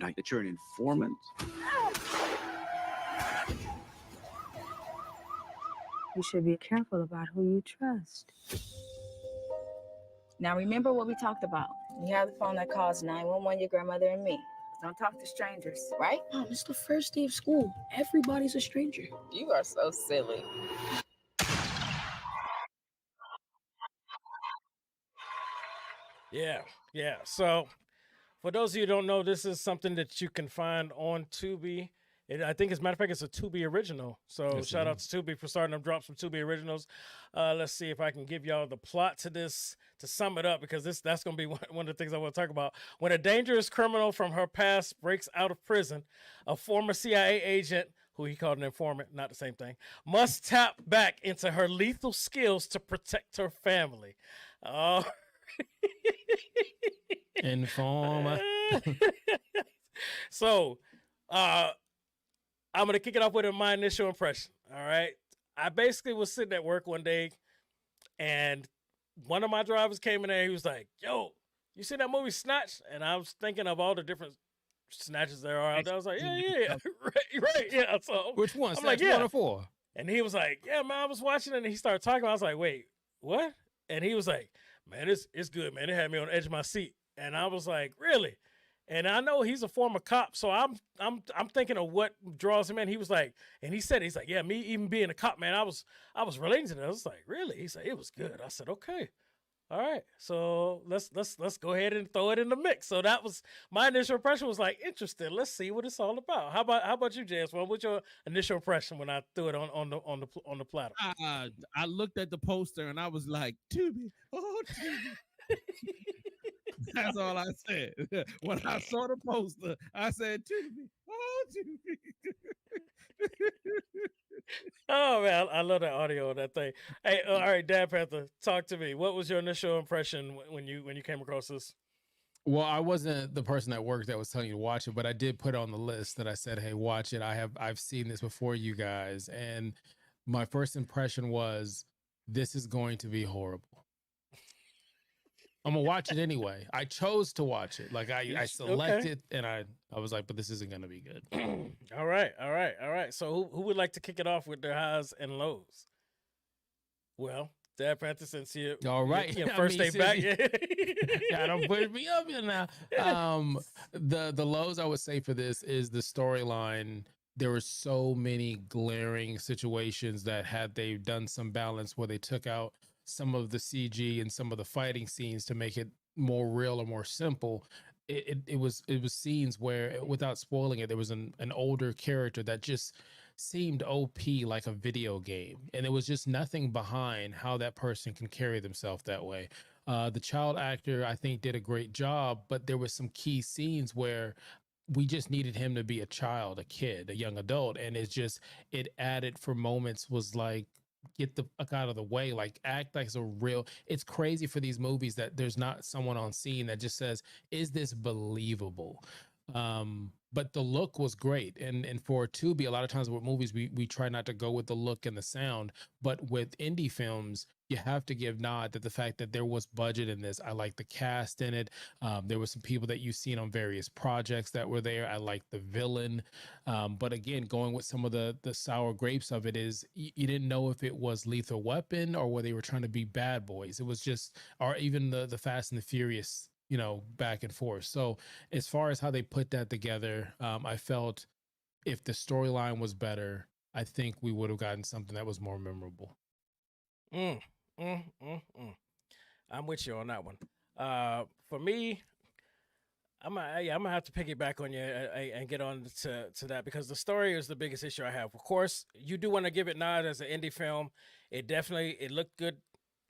find out that you're an informant. You should be careful about who you trust. Now remember what we talked about. You have the phone that calls 911, your grandmother and me. Don't talk to strangers, right? Mom, it's the first day of school. Everybody's a stranger. You are so silly. Yeah. So, for those of you who don't know, this is something that you can find on Tubi. I think, as a matter of fact, it's a Tubi original. So Yes, shout out to Tubi for starting to drop some Tubi originals. Let's see if I can give y'all the plot to this to sum it up, because that's going to be one of the things I want to talk about. When a dangerous criminal from her past breaks out of prison, a former CIA agent, who he called an informant, not the same thing, must tap back into her lethal skills to protect her family. Informer. So, I'm going to kick it off with my initial impression. All right. I basically was sitting at work one day, and one of my drivers came in there. He was like, "Yo, you see that movie Snatched?" And I was thinking of all the different snatches there are out there. I was like, yeah. right. Yeah. So Which one? I'm like, Snatch yeah. 1 or 4? And he was like, "Yeah, man, I was watching it." And he started talking. I was like, "Wait, what?" And he was like, "Man, it's good, man. It had me on the edge of my seat." And I was like, "Really?" And I know he's a former cop, so I'm thinking of what draws him in. He was like, and he's like, "Yeah, me even being a cop, man, I was relating to that." I was like, "Really?" He said, "It was good." I said, "Okay, all right, so let's go ahead and throw it in the mix." So that was my initial impression. Was like, interesting. Let's see what it's all about. How about you, James? Well, what's your initial impression when I threw it on the platter? I looked at the poster and I was like, Tubi, oh Tubi. That's all I said. When I saw the poster, I said, Tubi, oh Tubi. Oh man, I love that audio on that thing. Hey, all right, Dad Panther, talk to me. What was your initial impression when you came across this? Well, I wasn't the person at work that was telling you to watch it, but I did put it on the list that I said, "Hey, watch it." I've seen this before, you guys, and my first impression was, this is going to be horrible. I'm gonna watch it anyway. I chose to watch it. Like I selected, and I was like, but this isn't gonna be good. All right. So who would like to kick it off with their highs and lows? Well, Dad Panther, since you all right, first day back, yeah, don't put me up here now. The lows I would say for this is the storyline. There were so many glaring situations that had they done some balance where they took out some of the CG and some of the fighting scenes to make it more real or more simple. It was scenes where, without spoiling it, there was an older character that just seemed OP like a video game, and there was just nothing behind how that person can carry themselves that way. The child actor, I think, did a great job, but there were some key scenes where we just needed him to be a child, a kid, a young adult, and it added for moments was like, get the fuck out of the way, like act like it's crazy for these movies that there's not someone on scene that just says, is this believable? But the look was great. And for Tubi, a lot of times with movies, we try not to go with the look and the sound, but with indie films, you have to give nod that the fact that there was budget in this. I like the cast in it. There were some people that you've seen on various projects that were there. I like the villain. But again, going with some of the sour grapes of it is you didn't know if it was Lethal Weapon or whether they were trying to be Bad Boys. It was just, or even the Fast and the Furious, back and forth. So as far as how they put that together, I felt if the storyline was better, I think we would have gotten something that was more memorable. I'm with you on that one. For me, I'm gonna have to piggyback on you and get on to that, because the story is the biggest issue I have. Of course, you do want to give it nod as an indie film. It looked good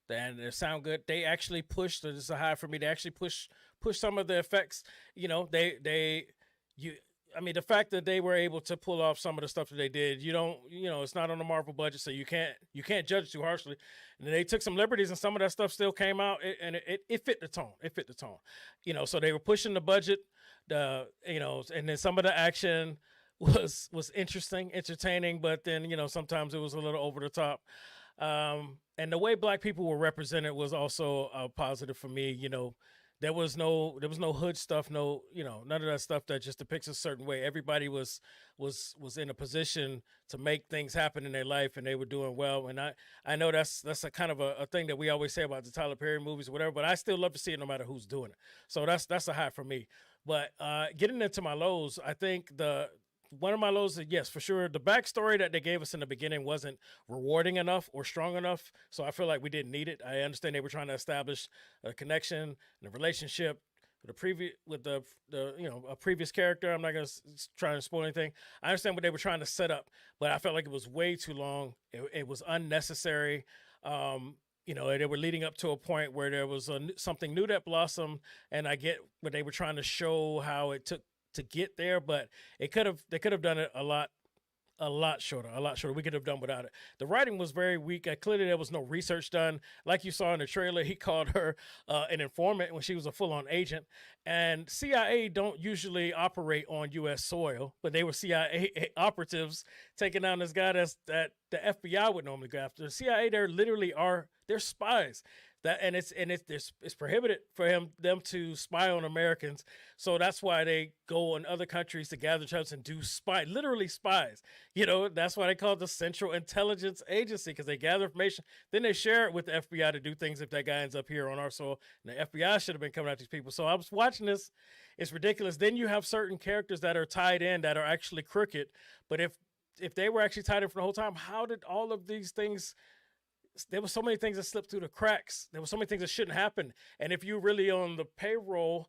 and it sound good. They actually pushed. This is a high for me. They actually push some of the effects. The fact that they were able to pull off some of the stuff that they did, it's not on the Marvel budget, so you can't judge too harshly. And they took some liberties, and some of that stuff still came out, and it fit the tone. It fit the tone. So they were pushing the budget, and then some of the action was interesting, entertaining, but then sometimes it was a little over the top. And the way Black people were represented was also a positive for me. there was no hood stuff, no, none of that stuff that just depicts a certain way. Everybody was in a position to make things happen in their life, and they were doing well. And I know that's a kind of a thing that we always say about the Tyler Perry movies or whatever, but I still love to see it no matter who's doing it. So that's a high for me. But getting into my lows, I think one of my lows is, yes, for sure, the backstory that they gave us in the beginning wasn't rewarding enough or strong enough. So I feel like we didn't need it. I understand they were trying to establish a connection and a relationship with a previous character. I'm not going to try to spoil anything. I understand what they were trying to set up, but I felt like it was way too long. It was unnecessary. They were leading up to a point where there was something new that blossomed, and I get what they were trying to show, how it took to get there, but they could have done it a lot shorter. We could have done without it. The writing was very weak. Clearly there was no research done. Like you saw in the trailer, he called her an informant when she was a full-on agent. And CIA don't usually operate on U.S. soil, but they were CIA operatives taking down this guy that the FBI would normally go after. The CIA, they're spies. It's prohibited for them to spy on Americans. So that's why they go in other countries to gather intelligence and do literally spies. That's why they call it the Central Intelligence Agency, because they gather information, then they share it with the FBI to do things if that guy ends up here on our soil. And the FBI should have been coming after these people. So I was watching this. It's ridiculous. Then you have certain characters that are tied in that are actually crooked. But if they were actually tied in for the whole time, how did all of these things... There were so many things that slipped through the cracks. There were so many things that shouldn't happen. And if you're really on the payroll,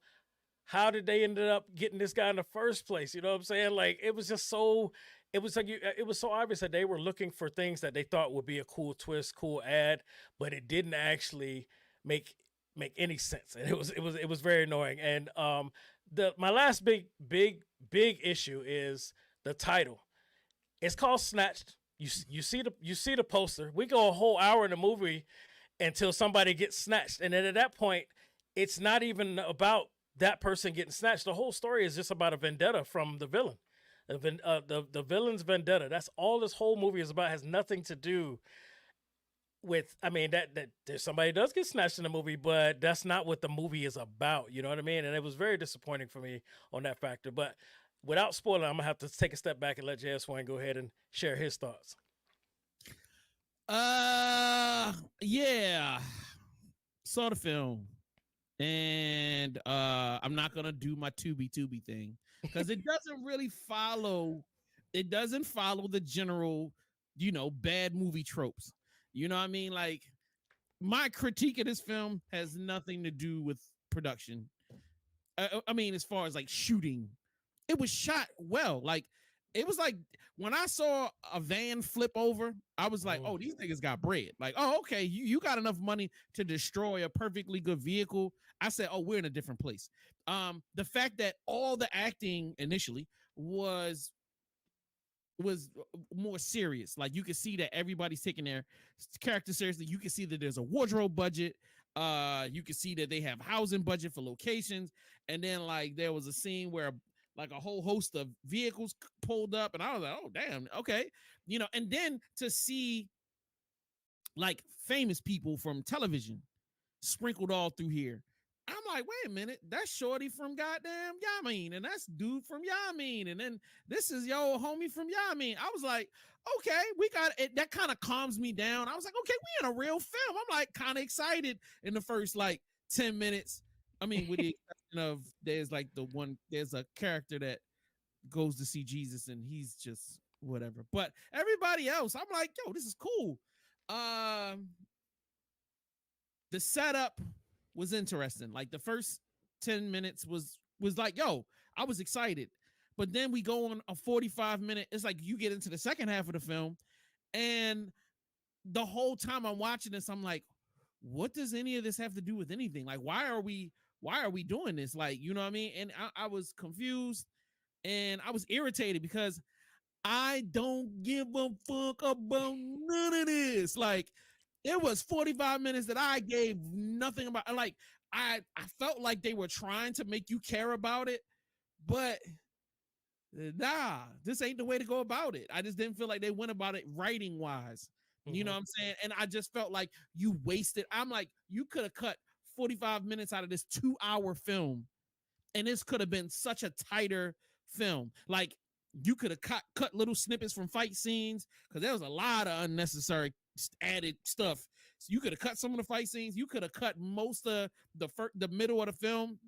how did they end up getting this guy in the first place? You know what I'm saying? Like, it was just so, it was so obvious that they were looking for things that they thought would be a cool twist, cool ad, but it didn't actually make any sense. And it was very annoying. And my last big issue is the title. It's called Snatched. You see the poster. We go a whole hour in the movie until somebody gets snatched, and then at that point, it's not even about that person getting snatched. The whole story is just about a vendetta from the villain, the villain's vendetta. That's all this whole movie is about. It has nothing to do with. I mean, that somebody does get snatched in the movie, but that's not what the movie is about. You know what I mean? And it was very disappointing for me on that factor, but. Without spoiling, I'm gonna have to take a step back and let JS Swain go ahead and share his thoughts. Yeah, saw the film, and I'm not gonna do my Tubi thing because it doesn't really follow. It doesn't follow the general, bad movie tropes. You know what I mean? Like, my critique of this film has nothing to do with production. I mean, as far as like shooting. It was shot well. Like, it was like when I saw a van flip over, I was like, oh, these niggas got bread. Like, oh, okay, you got enough money to destroy a perfectly good vehicle. I said, oh, we're in a different place. The fact that all the acting initially was more serious. Like, you could see that everybody's taking their character seriously. You can see that there's a wardrobe budget. You can see that they have housing budget for locations. And then, like, there was a scene where like a whole host of vehicles pulled up, and I was like, oh, damn, okay. And then to see like famous people from television sprinkled all through here. I'm like, wait a minute, that's Shorty from goddamn Yamin, and that's dude from Yamin, and then this is yo homie from Yamin. I was like, okay, we got it. That kind of calms me down. I was like, okay, we in a real film. I'm like kind of excited in the first like 10 minutes. I mean, with the exception of there's a character that goes to see Jesus and he's just whatever. But everybody else, I'm like, yo, this is cool. The setup was interesting. Like the first 10 minutes was like, yo, I was excited. But then we go on a 45-minute, it's like you get into the second half of the film, and the whole time I'm watching this, I'm like, what does any of this have to do with anything? Like, why are we doing this? Like, you know what I mean? And I was confused and I was irritated because I don't give a fuck about none of this. Like, it was 45 minutes that I gave nothing about. Like, I felt like they were trying to make you care about it, but nah, this ain't the way to go about it. I just didn't feel like they went about it writing wise. You know what I'm saying? And I just felt like you wasted. I'm like, you could have cut 45 minutes out of this 2-hour film, and this could have been such a tighter film. Like, you could have cut little snippets from fight scenes, because there was a lot of unnecessary added stuff. So you could have cut some of the fight scenes. You could have cut most of the middle of the film.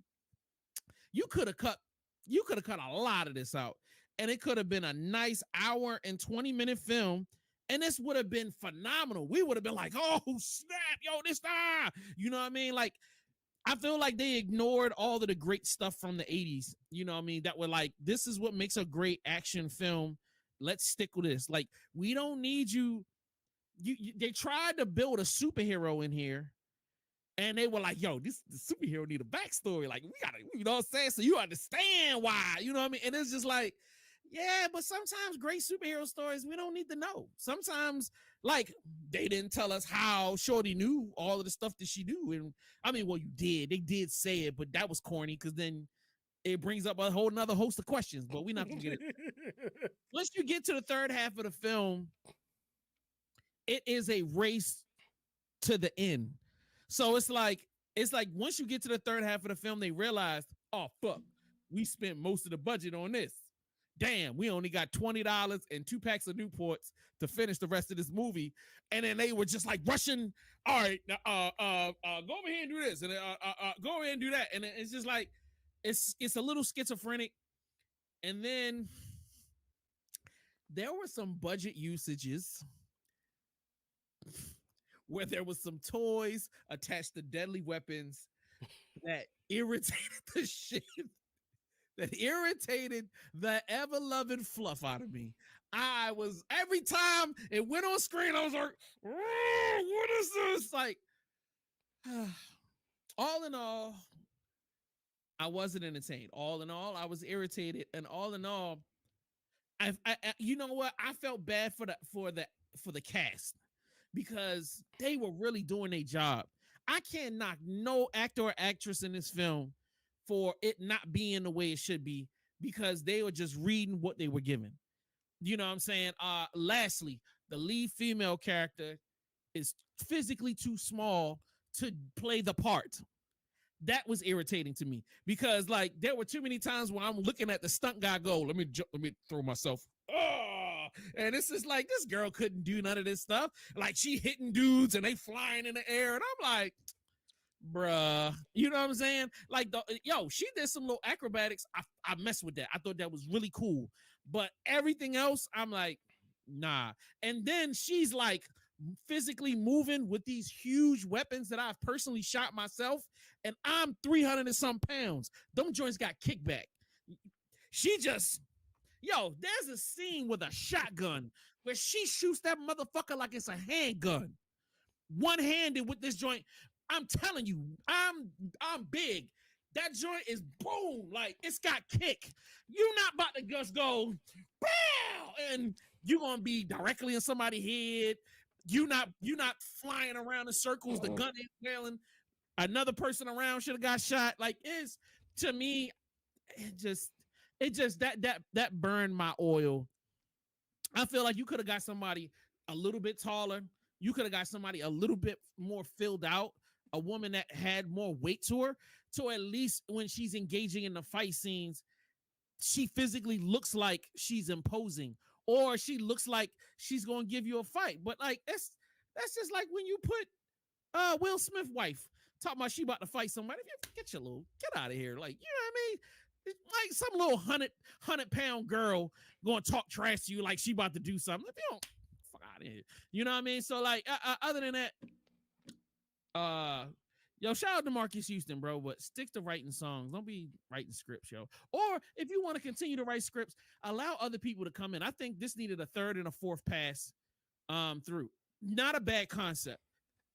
You could have cut a lot of this out, and it could have been a nice hour and 20-minute film, and this would have been phenomenal. We would have been like, oh snap, yo, this you know what I mean? Like, I feel like they ignored all of the great stuff from the 80s, you know what I mean? That were like, this is what makes a great action film. Let's stick with this. Like, we don't need you. They tried to build a superhero in here, and they were like, yo, the superhero need a backstory. Like, we gotta, you know what I'm saying? So you understand why, you know what I mean? And it's just like, yeah, but sometimes great superhero stories, we don't need to know. Sometimes, like, they didn't tell us how Shorty knew all of the stuff that she knew. And I mean, well, they did say it, but that was corny, because then it brings up a whole nother host of questions, but we're not gonna get it. Once you get to the third half of the film, it is a race to the end. So it's like once you get to the third half of the film, they realized, oh fuck, we spent most of the budget on this. Damn, we only got $20 and 2 packs of Newports to finish the rest of this movie. And then they were just like rushing. All right, go over here and do this, and go over here and do that. And it's just like, it's a little schizophrenic. And then there were some budget usages where there was some toys attached to deadly weapons that irritated the shit. That irritated the ever-loving fluff out of me. I was, every time it went on screen, I was like, oh, what is this? Like, all in all, I wasn't entertained. All in all, I was irritated. And all in all, I you know what? I felt bad for the cast, because they were really doing their job. I can't knock no actor or actress in this film for it not being the way it should be, because they were just reading what they were given. You know what I'm saying? Lastly, the lead female character is physically too small to play the part. That was irritating to me, because like, there were too many times where I'm looking at the stunt guy go, let me throw myself. Oh, and this is like, this girl couldn't do none of this stuff. Like, she hitting dudes and they flying in the air, and I'm like, bruh, you know what I'm saying? Like, she did some little acrobatics. I messed with that. I thought that was really cool. But everything else, I'm like, nah. And then she's like physically moving with these huge weapons that I've personally shot myself, and I'm 300 and some pounds. Them joints got kickback. She just, there's a scene with a shotgun where she shoots that motherfucker like it's a handgun. One-handed with this joint. I'm telling you, I'm big. That joint is boom, like it's got kick. You're not about to just go, bow, and you're gonna be directly in somebody's head. You're not flying around in circles. The gun ain't failing. Another person around should have got shot. Like, it's, to me, it just that burned my oil. I feel like you could have got somebody a little bit taller. You could have got somebody a little bit more filled out. A woman that had more weight to her, so at least when she's engaging in the fight scenes, she physically looks like she's imposing, or she looks like she's gonna give you a fight. But like, that's just like when you put Will Smith wife talking about she about to fight somebody. Get out of here. Like, you know what I mean? It's like some little 100-pound girl gonna talk trash to you like she about to do something. If you don't, fuck out of here. You know what I mean? So like, other than that, shout out to Marques Houston, bro, but stick to writing songs. Don't be writing scripts, yo. Or if you want to continue to write scripts, allow other people to come in. I think this needed a third and a fourth pass through. Not a bad concept.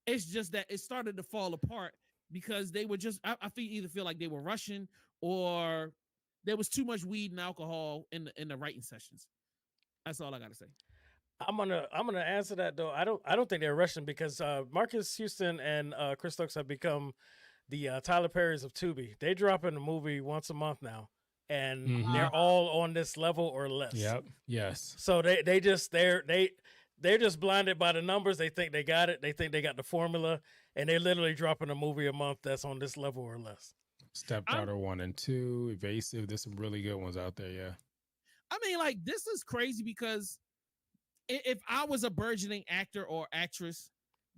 It's just that it started to fall apart because they were just, I either feel like they were rushing, or there was too much weed and alcohol in the writing sessions. That's all I gotta say. I'm gonna answer that though. I don't think they're rushing, because Marques Houston and Chris Stokes have become the Tyler Perrys of Tubi. They drop in a movie once a month now, and they're all on this level or less. Yep. Yes. So they they're just blinded by the numbers. They think they got it. They think they got the formula, and they're literally dropping a movie a month that's on this level or less. Stepdaughter 1 and 2, Evasive. There's some really good ones out there. Yeah. I mean, like, this is crazy because if I was a burgeoning actor or actress,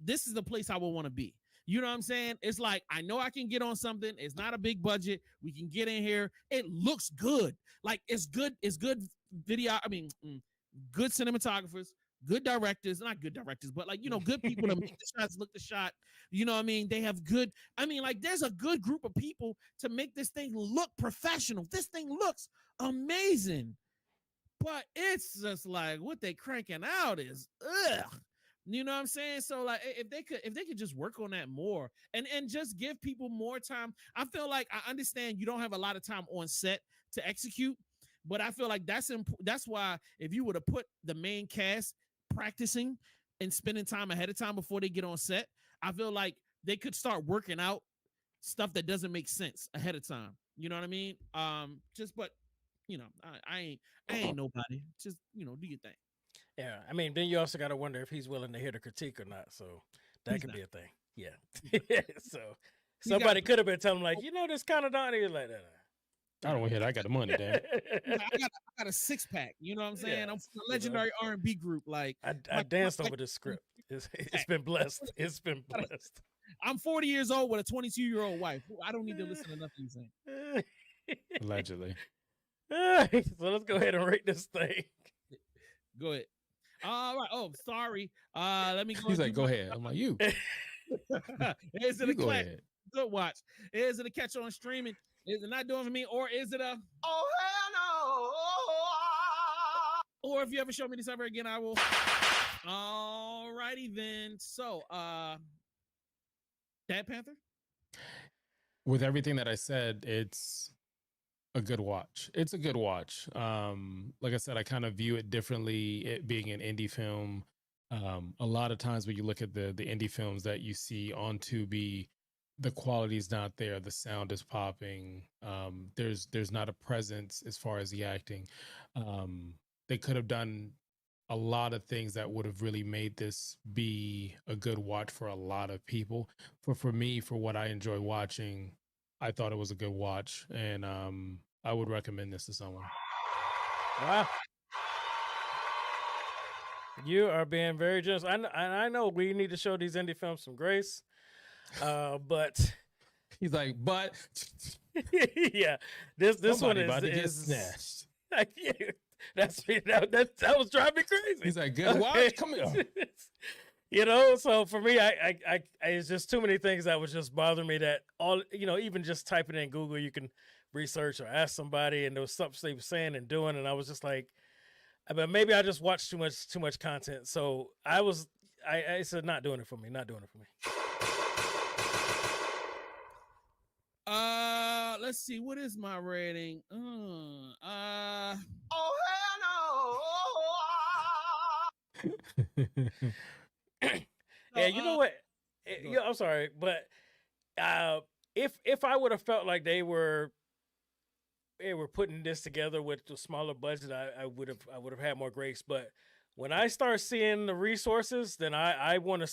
this is the place I would want to be. You know what I'm saying? It's like, I know I can get on something. It's not a big budget. We can get in here. It looks good. Like, it's good. It's good video. I mean, good cinematographers, good directors, not good directors, but like, you know, good people to make the shots, look the shot. You know what I mean? They have good, I mean, like, there's a good group of people to make this thing look professional. This thing looks amazing. But it's just like what they cranking out is ugh. You know what I'm saying? So like if they could just work on that more and just give people more time. I feel like I understand you don't have a lot of time on set to execute, but I feel like that's why if you were to put the main cast practicing and spending time ahead of time before they get on set, I feel like they could start working out stuff that doesn't make sense ahead of time. You know what I mean? But you know, I ain't nobody. Just, you know, do your thing. Yeah, I mean, then you also got to wonder if he's willing to hear the critique or not. So that He's could not. be a thing. Yeah. So somebody could have been telling him like, you know, this kind of Donnie like that. I don't want to hear that. I got the money, damn. I got a 6-pack. You know what I'm saying? Yeah, I'm from a legendary R&B group. Like I danced over this script. It's been blessed. It's been blessed. I'm 40 years old with a 22-year-old wife. I don't need to listen to nothing you saying. Allegedly. So let's go ahead and rate this thing. Go ahead. All right. Oh, sorry. Let me go. He's like, go ahead. I'm like, you. Is it You a go clap? ahead. Good watch. Is it a catch on streaming? Is it not doing for me? Or is it a Oh hell no! or if you ever show me this ever again, I will. All righty then. So that Panther? With everything that I said, it's a good watch. It's a good watch. Like I said, I kind of view it differently, it being an indie film. A lot of times when you look at the indie films that you see on Tubi, the quality is not there. The sound is popping. There's not a presence as far as the acting. They could have done a lot of things that would have really made this be a good watch for a lot of people. For me, for what I enjoy watching, I thought it was a good watch, and I would recommend this to someone. Wow. You are being very generous. I know we need to show these indie films some grace, but He's like, but yeah, this one somebody about to get is snatched. that was driving me crazy. He's like, good watch, come here. You know, so for me, I it's just too many things that was just bothering me. That all, you know, even just typing in Google, you can research or ask somebody, and there was something they were saying and doing, and I was just like, I mean, maybe I just watched too much content. So I said, not doing it for me. Let's see. What is my rating? Oh hell no! Yeah, you know what? Yeah, I'm sorry, but if I would have felt like they were putting this together with the smaller budget, I would have had more grace. But when I start seeing the resources, then I want to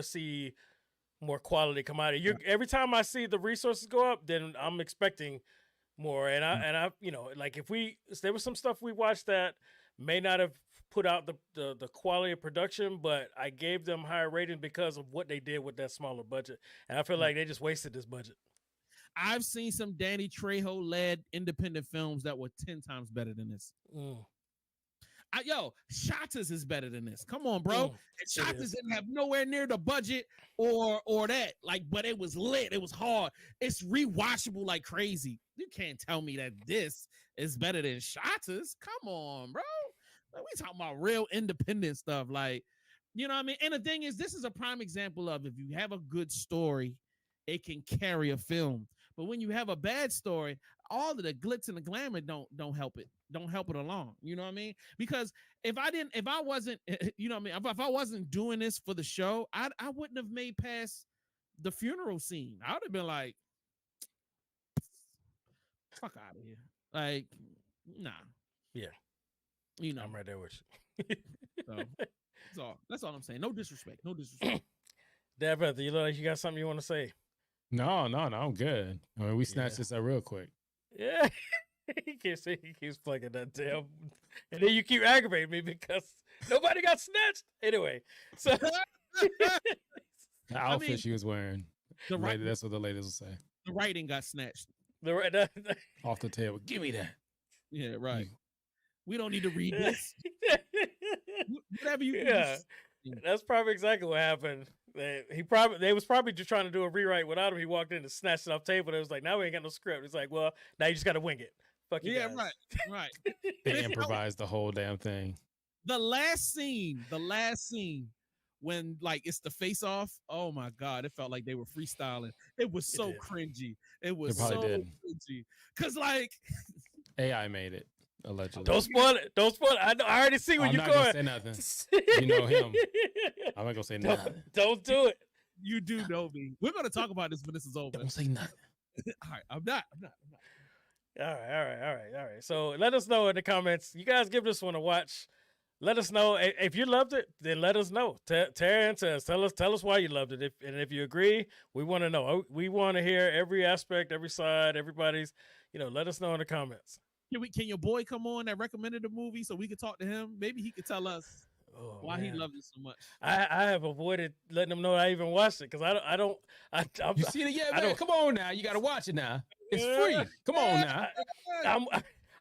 see more quality come out of it. Every time I see the resources go up, then I'm expecting more. And I you know, like if there was some stuff we watched that may not have put out the quality of production, but I gave them higher rating because of what they did with that smaller budget. And I feel like they just wasted this budget. I've seen some Danny Trejo led independent films that were 10 times better than this. Shotters is better than this. Come on, bro. Shotters didn't have nowhere near the budget or that. Like, but it was lit. It was hard. It's rewatchable like crazy. You can't tell me that this is better than Shotters. Come on, bro. Like, we talking about real independent stuff. Like, you know what I mean? And the thing is, this is a prime example of if you have a good story, it can carry a film. But when you have a bad story, all of the glitz and the glamour don't help it. Don't help it along. You know what I mean? Because if I wasn't, you know what I mean? If I wasn't doing this for the show, I wouldn't have made past the funeral scene. I would have been like, fuck out of here. Like, nah. Yeah. You know. I'm right there with you. So, That's all I'm saying. No disrespect. No disrespect. Dad, brother, you look like you got something you want to say. No, I'm good. I mean, we snatched this up real quick. Yeah. He keeps plugging that damn. And then you keep aggravating me because nobody got snatched. Anyway, so The outfit she was wearing. That's what the ladies will say. The writing got snatched. Off the table. Give me that. Yeah, right. We don't need to read this. Whatever you do. That's probably exactly what happened. They was probably just trying to do a rewrite without him. He walked in and snatched it off the table. It was like, now we ain't got no script. It's like, well, now you just got to wing it. Fuck you guys. Right. They improvised the whole damn thing. The last scene when like it's the face off. Oh my God, it felt like they were freestyling. It was so cringy. It was so cringy. Cause like AI made it, allegedly. Don't spoil it. Don't spoil it. I already see where you're going. I'm not gonna say nothing. You know him. I'm not gonna say nothing. Don't do it. You do know me. We're gonna talk about this when this is over. Don't say nothing. All right, I'm not. All right. So let us know in the comments. You guys give this one a watch. Let us know if you loved it. Then let us know. Tear into us. Tell us why you loved it. If you agree, we want to know. We want to hear every aspect, every side, everybody's. Let us know in the comments. Can your boy come on that recommended the movie so we can talk to him? Maybe he could tell us why he loved it so much. I have avoided letting him know I even watched it because I don't. You see it yet, man? Come on now. You got to watch it now. It's free. Come on now.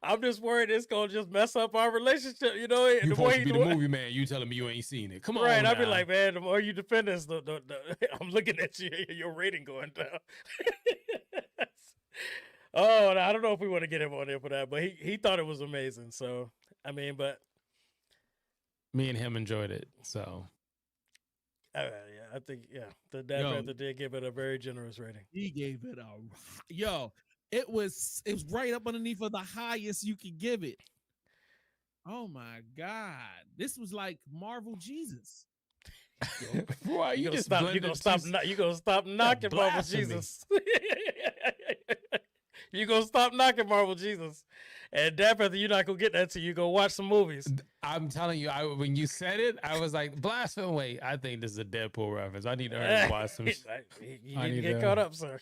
I'm just worried it's gonna just mess up our relationship. You supposed to be the movie man. You telling me you ain't seen it? Come on. Right. Now. I'll be like, man, the more you defend this, I'm looking at you. Your rating going down. Oh, I don't know if we want to get him on there for that, but he thought it was amazing. So I mean, but me and him enjoyed it. So yeah, I think the Dad Panther did give it a very generous rating. He gave it It was right up underneath of the highest you could give it. Oh my God. This was like Marvel Jesus. Boy, you gonna stop knocking Marvel Jesus. You gonna stop knocking Marvel Jesus. And Dad Panther, you're not gonna get that till you go watch some movies. I'm telling you, when you said it, I was like, blasphemy. Wait, I think this is a Deadpool reference. I need to watch some. You need to get caught up, sir.